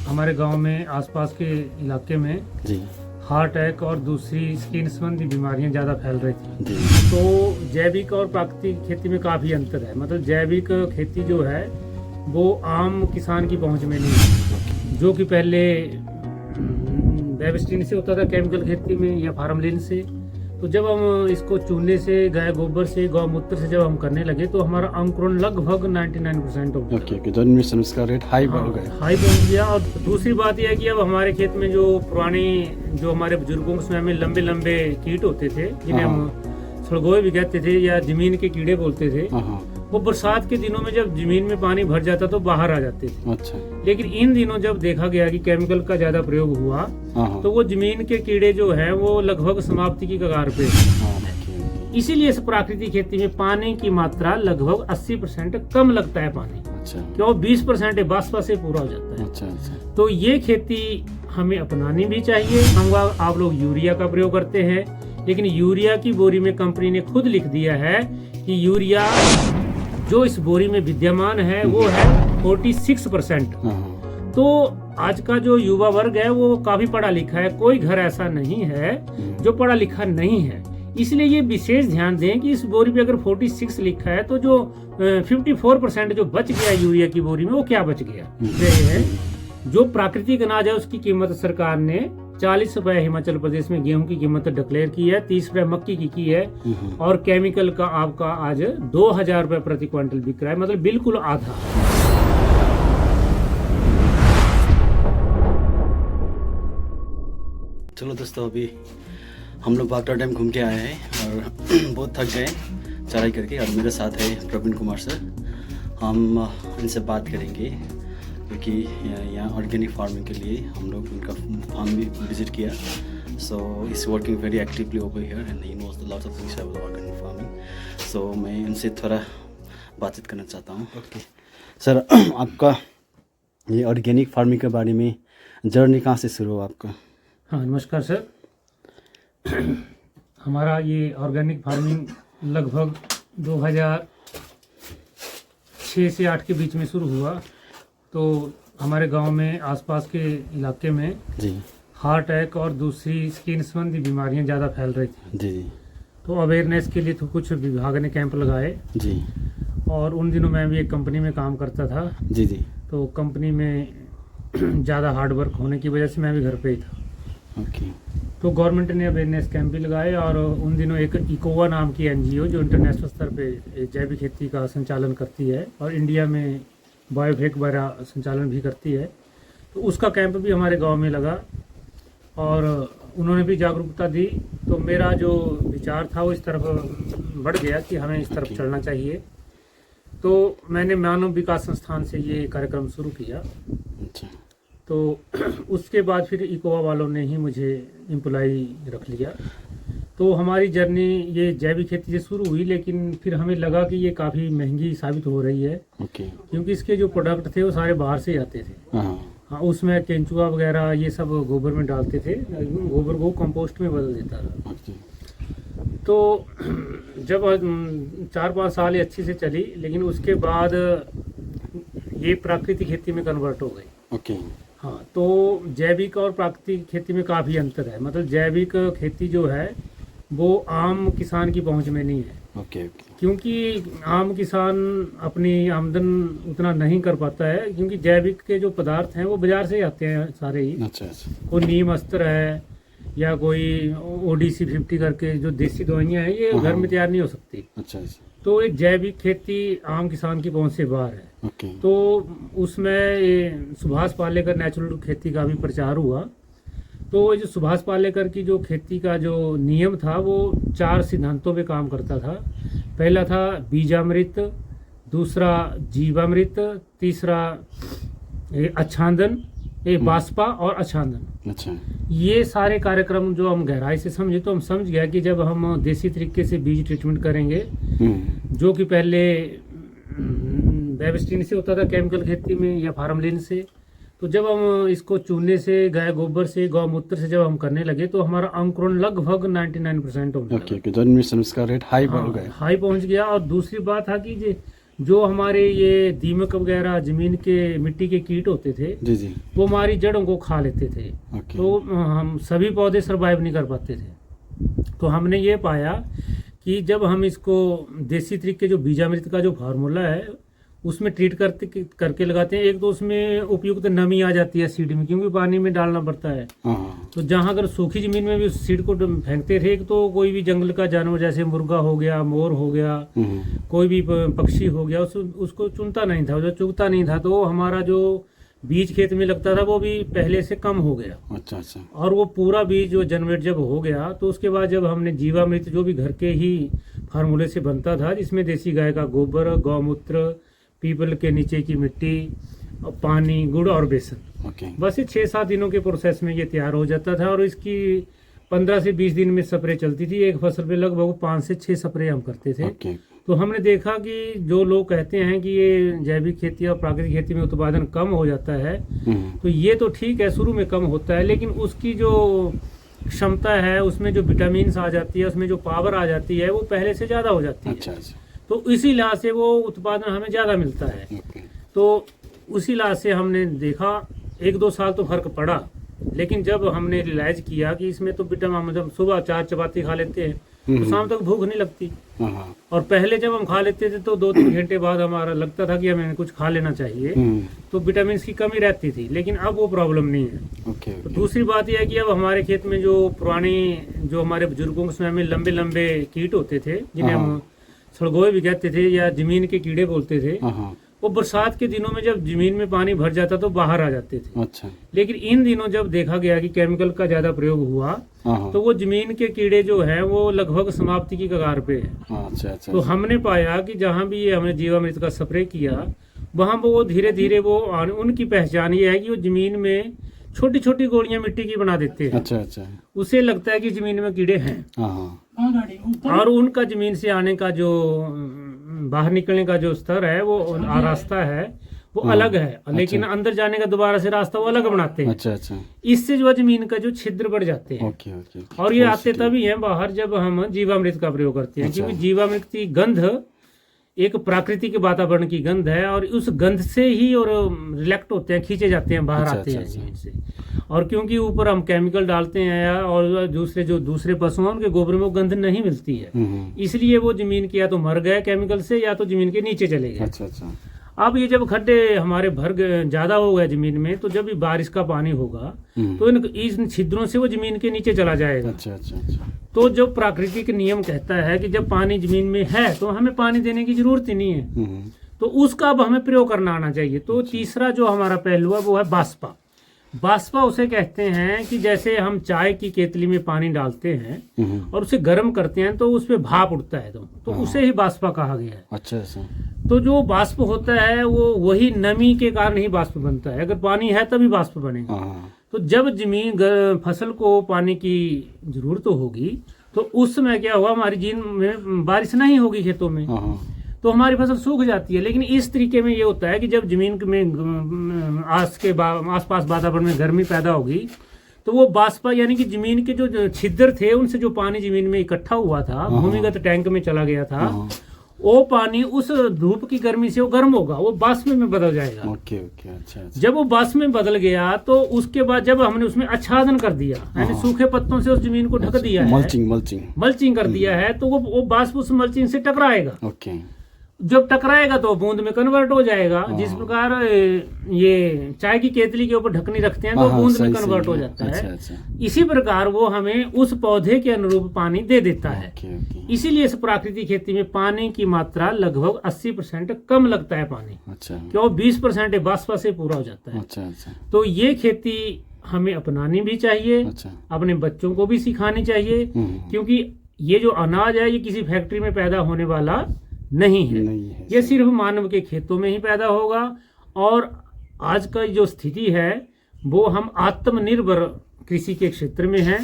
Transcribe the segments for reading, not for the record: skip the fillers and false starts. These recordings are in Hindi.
हमारे गांव में आसपास के इलाके में जी हार्ट अटैक और दूसरी स्किन संबंधी बीमारियां ज़्यादा फैल रही थी। जी तो जैविक और प्राकृतिक खेती में काफ़ी अंतर है। मतलब जैविक खेती जो है वो आम किसान की पहुंच में नहीं है, जो कि पहले बेबिस्टिन से होता था, केमिकल खेती में या फार्मलिन से। तो जब हम इसको चूने से, गाय गोबर से, गौमूत्र से जब हम करने लगे तो हमारा अंकुरण लगभग 99% हो गया। ओके जन्म उसका रेट हाई बढ़ गया। हाई पहुंच गया। और दूसरी बात यह है कि अब हमारे खेत में जो पुरानी, जो हमारे बुजुर्गों के समय में लंबे लंबे कीट होते थे, जिन्हें हम सड़गोए भी कहते थे या जमीन के कीड़े बोलते थे, वो बरसात के दिनों में जब जमीन में पानी भर जाता तो बाहर आ जाते थे। अच्छा। लेकिन इन दिनों जब देखा गया कि केमिकल का ज्यादा प्रयोग हुआ तो वो जमीन के कीड़े जो है वो लगभग समाप्ति की कगार पे। इसीलिए इस प्राकृतिक खेती में पानी की मात्रा लगभग 80% कम लगता है पानी। अच्छा। क्यों? 20% बाष्प से पूरा हो जाता है। अच्छा अच्छा। तो ये खेती हमें अपनानी भी चाहिए। हम आप लोग यूरिया का प्रयोग करते हैं, लेकिन यूरिया की बोरी में कंपनी ने खुद लिख दिया है कि यूरिया जो इस बोरी में विद्यमान है वो है 46%। तो आज का जो युवा वर्ग है वो काफी पढ़ा लिखा है, कोई घर ऐसा नहीं है जो पढ़ा लिखा नहीं है। इसलिए ये विशेष ध्यान दें कि इस बोरी पे अगर 46 लिखा है तो जो 54% जो बच गया यूरिया की बोरी में वो क्या बच गया है। जो प्राकृतिक अनाज है उसकी कीमत सरकार ने 40 रुपए हिमाचल प्रदेश में गेहूं की कीमत डिक्लेयर की है, 30 रुपए मक्की की है, और केमिकल का आपका आज 2000 रुपए प्रति क्विंटल बिक रहा है, मतलब बिल्कुल आधा। चलो दोस्तों, अभी हम लोग बागड़ा डैम घूम के आए हैं और बहुत थक गए चढ़ाई करके। और मेरे साथ है प्रवीण कुमार सर। हम इनसे बात करेंगे क्योंकि यहाँ ऑर्गेनिक फार्मिंग के लिए हम लोग उनका फार्म भी विजिट किया। So is working very actively over here and he knows the lots of things about organic farming. So मैं इनसे थोड़ा बातचीत करना चाहता हूँ। ओके सर, आपका ये ऑर्गेनिक फार्मिंग के बारे में जर्नी कहाँ से शुरू हुआ आपका? हाँ, नमस्कार सर। हमारा ये ऑर्गेनिक फार्मिंग लगभग 2006 से 8 के बीच में शुरू हुआ। तो हमारे गांव में आसपास के इलाके में जी हार्ट अटैक और दूसरी स्किन संबंधी बीमारियां ज़्यादा फैल रही थी। जी तो अवेयरनेस के लिए तो कुछ विभाग ने कैंप लगाए। जी। और उन दिनों मैं भी एक कंपनी में काम करता था। जी जी। तो कंपनी में ज़्यादा हार्ड वर्क होने की वजह से मैं भी घर पे ही था। ओके। तो गवर्नमेंट ने अवेयरनेस कैंप भी लगाए। और उन दिनों एक इकोवा नाम की एनजीओ जो इंटरनेशनल स्तर पे जैविक खेती का संचालन करती है और इंडिया में बायोफेक वगैरह संचालन भी करती है, तो उसका कैंप भी हमारे गांव में लगा और उन्होंने भी जागरूकता दी। तो मेरा जो विचार था वो इस तरफ बढ़ गया कि हमें इस तरफ चलना चाहिए। तो मैंने मानव विकास संस्थान से ये कार्यक्रम शुरू किया। अच्छा। तो उसके बाद फिर इकोवा वालों ने ही मुझे एम्प्लॉई रख लिया। तो हमारी जर्नी ये जैविक खेती से शुरू हुई, लेकिन फिर हमें लगा कि ये काफ़ी महंगी साबित हो रही है। ओके। क्योंकि इसके जो प्रोडक्ट थे वो सारे बाहर से आते थे। हाँ, उसमें केंचुआ वगैरह ये सब गोबर में डालते थे, गोबर को कंपोस्ट में बदल देता था। तो जब 4-5 साल ये अच्छी से चली, लेकिन उसके बाद ये प्राकृतिक खेती में कन्वर्ट हो गई। ओके। हाँ, तो जैविक और प्राकृतिक खेती में काफ़ी अंतर है। मतलब जैविक खेती जो है वो आम किसान की पहुंच में नहीं है। ओके। क्योंकि आम किसान अपनी आमदन उतना नहीं कर पाता है, क्योंकि जैविक के जो पदार्थ हैं वो बाजार से ही आते हैं सारे ही। अच्छा अच्छा। कोई नीम अस्त्र है या कोई ODC 50 करके जो देसी दवाइयाँ हैं, ये घर में तैयार नहीं हो सकती। अच्छा अच्छा। तो एक जैविक खेती आम किसान की पहुंच से बाहर है। ओके। तो उसमें ये सुभाष पालेकर नेचुरल खेती का भी प्रचार हुआ। तो जो सुभाष पालेकर की जो खेती का जो नियम था वो 4 सिद्धांतों पे काम करता था। पहला था बीजामृत, दूसरा जीवामृत, तीसरा अच्छादन, बाष्पा और अच्छादन। अच्छा। ये सारे कार्यक्रम जो हम गहराई से समझे तो हम समझ गया कि जब हम देसी तरीके से बीज ट्रीटमेंट करेंगे, जो कि पहले बेबिस्टिन से होता था, केमिकल खेती में या फार्मलिन से, तो जब हम इसको चूने से, गाय गोबर से, गौमूत्र से जब हम करने लगे तो हमारा अंकुरण लगभग 99% हो गया। ओके। जन्म उसका रेट हाई बढ़ गया। हाई पहुंच गया। और दूसरी बात था कि जो हमारे ये दीमक वगैरह जमीन के मिट्टी के कीट होते थे जी जी। वो हमारी जड़ों को खा लेते थे। ओके। तो हम सभी पौधे सरवाइव नहीं कर पाते थे। तो हमने ये पाया कि जब हम इसको देसी तरीके जो बीजामृत का जो फार्मूला है उसमें ट्रीट करके लगाते हैं, एक तो उसमें उपयुक्त नमी आ जाती है सीड में, क्योंकि पानी में डालना पड़ता है। हाँ। तो जहाँ अगर सूखी जमीन में भी उस सीड को फेंकते थे, एक तो कोई भी जंगल का जानवर जैसे मुर्गा हो गया, मोर हो गया, कोई भी पक्षी हो गया, उसको चुनता नहीं था, जो चुगता नहीं था, तो हमारा जो बीज खेत में लगता था वो भी पहले से कम हो गया। अच्छा अच्छा। और वो पूरा बीज जो जनरेट जब हो गया तो उसके बाद जब हमने जीवामृत जो भी घर के ही फार्मूले से बनता था, जिसमें देसी गाय का गोबर, गौमूत्र, पीपल के नीचे की मिट्टी, पानी, गुड़ और बेसन, ओके। बस ये 6-7 दिनों के प्रोसेस में ये तैयार हो जाता था। और इसकी 15 से 20 दिन में स्प्रे चलती थी। एक फसल पे लगभग 5 से 6 स्प्रे हम करते थे। ओके। तो हमने देखा कि जो लोग कहते हैं कि ये जैविक खेती और प्राकृतिक खेती में उत्पादन कम हो जाता है, तो ये तो ठीक है, शुरू में कम होता है, लेकिन उसकी जो क्षमता है, उसमें जो विटामिन आ जाती है, उसमें जो पावर आ जाती है, वो पहले से ज़्यादा हो जाती है। अच्छा अच्छा। तो इसी लिहाज से वो उत्पादन हमें ज़्यादा मिलता है। ओके। तो उसी लिहाज से हमने देखा 1-2 साल तो फर्क पड़ा, लेकिन जब हमने रियलाइज किया कि इसमें तो विटामिन, जब सुबह 4 चपाती खा लेते हैं तो शाम तक भूख नहीं लगती। हाँ। और पहले जब हम खा लेते थे तो 2-3 घंटे बाद हमारा लगता था कि हमें कुछ खा लेना चाहिए, तो विटामिन की कमी रहती थी, लेकिन अब वो प्रॉब्लम नहीं है। ओके। तो दूसरी बात यह है कि अब हमारे खेत में जो पुरानी, जो हमारे बुजुर्गों के समय में लंबे लंबे कीट होते थे, जिन्हें हम सड़गोए भी कहते थे या जमीन के कीड़े बोलते थे, वो बरसात के दिनों में जब जमीन में पानी भर जाता तो बाहर आ जाते थे। अच्छा। लेकिन इन दिनों जब देखा गया कि केमिकल का ज्यादा प्रयोग हुआ, तो वो जमीन के कीड़े जो है वो लगभग समाप्ति की कगार पे है। अच्छा अच्छा। तो हमने पाया कि जहाँ भी ये हमने जीवामृत का स्प्रे किया, वहाँ वो धीरे धीरे वो उनकी पहचान ये है कि वो जमीन में छोटी छोटी गोलियां मिट्टी की बना देते हैं। अच्छा अच्छा। उसे लगता है कि जमीन में कीड़े हैं, और उनका जमीन से आने का जो बाहर निकलने का जो स्तर है, वो रास्ता है वो अलग है, लेकिन अंदर जाने का दोबारा से रास्ता वो अलग बनाते हैं। अच्छा अच्छा। इससे जो जमीन का जो छिद्र बढ़ जाते हैं। Okay okay. और ये आते तभी हैं बाहर जब हम जीवामृत का प्रयोग करते हैं, क्योंकि जीवामृत की गंध एक प्राकृतिक वातावरण की गंध है, और उस गंध से ही और रिलेक्ट होते हैं, खींचे जाते हैं, बाहर आते हैं जमीन से। और क्योंकि ऊपर हम केमिकल डालते हैं और दूसरे पशु हैं, उनके गोबर में वो गंध नहीं मिलती है, इसलिए वो जमीन के या तो मर गए केमिकल से, या तो जमीन के नीचे चले गए। अच्छा अच्छा। अब ये जब खड्डे हमारे ज्यादा हो गए जमीन में, तो जब भी बारिश का पानी होगा तो इन छिद्रों से वो जमीन के नीचे चला जाएगा। अच्छा अच्छा अच्छा। तो जो प्राकृतिक नियम कहता है कि जब पानी जमीन में है तो हमें पानी देने की जरूरत ही नहीं है, तो उसका अब हमें प्रयोग करना आना चाहिए। तो तीसरा जो हमारा पहलू है वो है बाष्पा। बाष्पा उसे कहते हैं कि जैसे हम चाय की केतली में पानी डालते हैं और उसे गर्म करते हैं तो उसपे भाप उठता है, तो उसे ही बाष्पा कहा गया है। अच्छा अच्छा। तो जो बाष्प होता है वो वही नमी के कारण ही बाष्प बनता है, अगर पानी है तभी बाष्प बनेगा। तो जब जमीन फसल को पानी की जरूरत होगी तो उस समय क्या हुआ, हमारी जीन में बारिश नहीं होगी खेतों में, तो हमारी फसल सूख जाती है। लेकिन इस तरीके में ये होता है कि जब जमीन में आसपास वातावरण में गर्मी पैदा होगी तो वो बाष्पा यानी कि जमीन के जो छिद्र थे उनसे जो पानी जमीन में इकट्ठा हुआ था, भूमिगत टैंक में चला गया था, वो पानी उस धूप की गर्मी से वो गर्म होगा, वो बाष्प में बदल जाएगा। Okay okay. अच्छा अच्छा। जब वो बाष्प में बदल गया तो उसके बाद जब हमने उसमें आच्छादन कर दिया, यानी सूखे पत्तों से उस जमीन को ढक दिया है, मल्चिंग कर दिया है, तो वो बाष्प उस मल्चिंग से टकराएगा। ओके। जब टकराएगा तो बूंद में कन्वर्ट हो जाएगा। जिस प्रकार ये चाय की केतली के ऊपर ढकनी रखते हैं तो बूंद में कन्वर्ट हो जाता है, इसी प्रकार वो हमें उस पौधे के अनुरूप पानी दे देता है। इसीलिए इस प्राकृतिक खेती में पानी की मात्रा लगभग 80% कम लगता है पानी, क्यों 20% बाष्पा से पूरा हो जाता है। तो ये खेती हमें अपनानी भी चाहिए, अपने बच्चों को भी सिखानी चाहिए, क्योंकि ये जो अनाज है ये किसी फैक्ट्री में पैदा होने वाला नहीं है, ये सिर्फ मानव के खेतों में ही पैदा होगा। और आज का जो स्थिति है वो हम आत्मनिर्भर कृषि के क्षेत्र में हैं,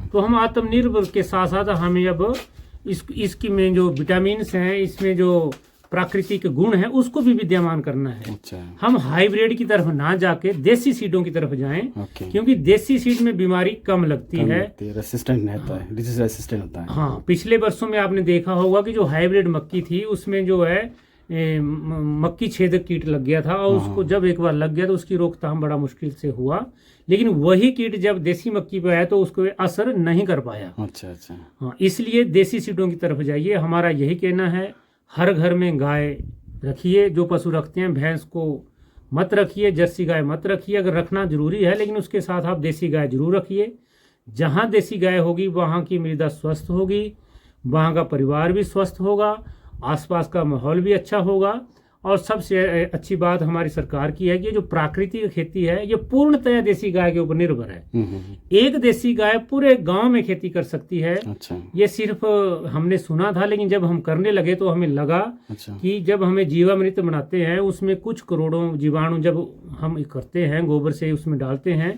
तो हम आत्मनिर्भर के साथ साथ हमें अब इसकी में जो विटामिन हैं, इसमें जो प्राकृतिक गुण है उसको भी विद्यमान करना है। अच्छा। हम हाइब्रिड की तरफ ना जाके देसी सीडों की तरफ जाएं, क्योंकि देसी सीड में बीमारी कम लगती है, रेसिस्टेंट रहता है, डिजीज रेसिस्टेंट होता है। हाँ, पिछले वर्षों में आपने देखा होगा कि जो हाइब्रिड मक्की थी उसमें जो है मक्की छेदक कीट लग गया था और उसको जब एक बार लग गया तो उसकी रोकथाम बड़ा मुश्किल से हुआ, लेकिन वही कीट जब देसी मक्की पे आया तो उसको असर नहीं कर पाया। अच्छा। हाँ, इसलिए देसी सीडों की तरफ जाइए। हमारा यही कहना है, हर घर में गाय रखिए। जो पशु रखते हैं, भैंस को मत रखिए, जर्सी गाय मत रखिए। अगर रखना जरूरी है, लेकिन उसके साथ आप देसी गाय जरूर रखिए। जहाँ देसी गाय होगी वहाँ की मृदा स्वस्थ होगी, वहाँ का परिवार भी स्वस्थ होगा, आसपास का माहौल भी अच्छा होगा। और सबसे अच्छी बात हमारी सरकार की है कि जो प्राकृतिक खेती है ये पूर्णतया देसी गाय के ऊपर निर्भर है। एक देसी गाय पूरे गांव में खेती कर सकती है। अच्छा। ये सिर्फ हमने सुना था, लेकिन जब हम करने लगे तो हमें लगा कि जब हमें जीवामृत बनाते हैं उसमें कुछ करोड़ों जीवाणु जब हम करते हैं, गोबर से उसमें डालते हैं,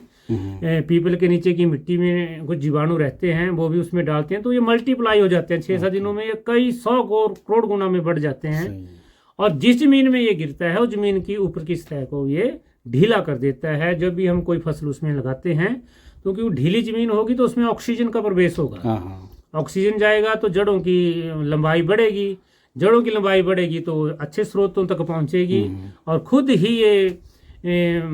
पीपल के नीचे की मिट्टी में कुछ जीवाणु रहते हैं वो भी उसमें डालते हैं, तो ये मल्टीप्लाई हो जाते हैं 6-7 दिनों में, ये कई 100 करोड़ गुना में बढ़ जाते हैं। और जिस जमीन में ये गिरता है उस जमीन की ऊपर की सतह को ये ढीला कर देता है। जब भी हम कोई फसल उसमें लगाते हैं तो क्योंकि ढीली जमीन होगी तो उसमें ऑक्सीजन का प्रवेश होगा, ऑक्सीजन जाएगा तो जड़ों की लंबाई बढ़ेगी, जड़ों की लंबाई बढ़ेगी तो अच्छे स्रोतों तक पहुंचेगी और खुद ही ये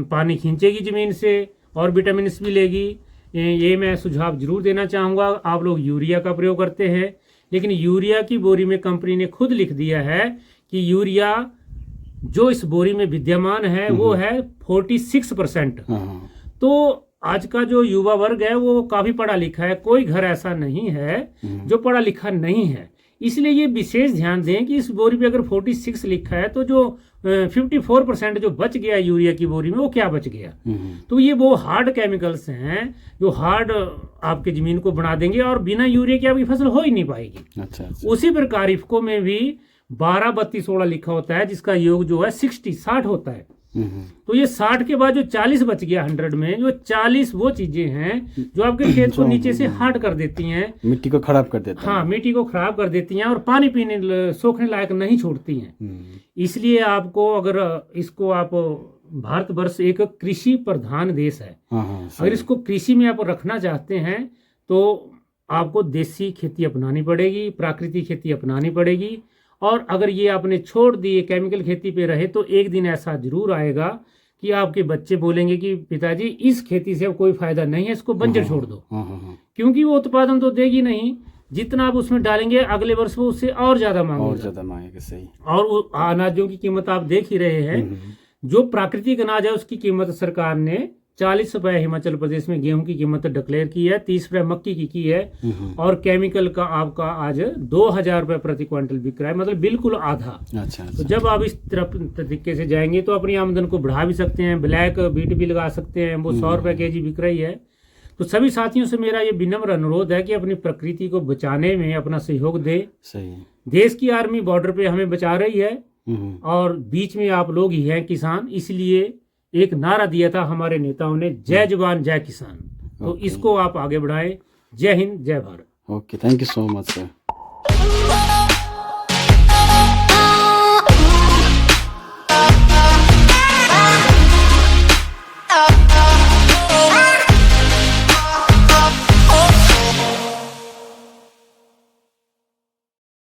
पानी खींचेगी जमीन से और विटामिन भी लेगी। ये मैं सुझाव जरूर देना चाहूँगा। आप लोग यूरिया का प्रयोग करते हैं, लेकिन यूरिया की बोरी में कंपनी ने खुद लिख दिया है कि यूरिया जो इस बोरी में विद्यमान है वो है 46%। तो आज का जो युवा वर्ग है वो काफी पढ़ा लिखा है, कोई घर ऐसा नहीं है जो पढ़ा लिखा नहीं है। इसलिए ये विशेष ध्यान दें कि इस बोरी पे अगर 46 लिखा है तो जो 54% जो बच गया यूरिया की बोरी में वो क्या बच गया। तो ये वो हार्ड केमिकल्स हैं जो हार्ड आपके जमीन को बना देंगे और बिना यूरिया के आपकी फसल हो ही नहीं पाएगी। अच्छा। उसी प्रकार इफको में भी 12, 32, 16 लिखा होता है जिसका योग जो है 60 होता है। तो ये 60 के बाद जो 40 बच गया 100 में, जो 40 वो चीजें हैं जो आपके खेत को नीचे से हार्ड कर देती हैं, मिट्टी को खराब कर देती हैं। हाँ, मिट्टी को खराब कर देती हैं और पानी पीने सोखने लायक नहीं छोड़ती हैं। इसलिए आपको अगर इसको आप, भारतवर्ष एक कृषि प्रधान देश है, अगर इसको कृषि में आप रखना चाहते हैं तो आपको देसी खेती अपनानी पड़ेगी, प्राकृतिक खेती अपनानी पड़ेगी। और अगर ये आपने छोड़ दिए केमिकल खेती पे रहे तो एक दिन ऐसा जरूर आएगा कि आपके बच्चे बोलेंगे कि पिताजी इस खेती से अब कोई फायदा नहीं है, इसको बंजर छोड़ दो, क्योंकि वो उत्पादन तो देगी नहीं। जितना आप उसमें डालेंगे अगले वर्ष वो उससे और ज्यादा मांगेगा। सही। और अनाजों की कीमत आप देख ही रहे हैं, जो प्राकृतिक अनाज है उसकी कीमत सरकार ने 40 रुपए हिमाचल प्रदेश में गेहूं की कीमत डिक्लेयर की है, 30 रुपए मक्की की है और केमिकल का आपका आज 2000 रुपए प्रति क्विंटल बिक रहा है, मतलब बिल्कुल आधा। अच्छा। तो जब आप इस तरफ तरीके से जाएंगे तो अपनी आमदन को बढ़ा भी सकते हैं, ब्लैक बीट भी लगा सकते हैं, वो 100 रुपए केजी बिक रही है। तो सभी साथियों से मेरा ये विनम्र अनुरोध है कि अपनी प्रकृति को बचाने में अपना सहयोग दे। सही। देश की आर्मी बॉर्डर पे हमें बचा रही है और बीच में आप लोग ही हैं किसान, इसलिए एक नारा दिया था हमारे नेताओं ने, जय जवान जय किसान। तो इसको आप आगे बढ़ाएं। जय हिंद, जय Bharat. Okay, thank you so much sir.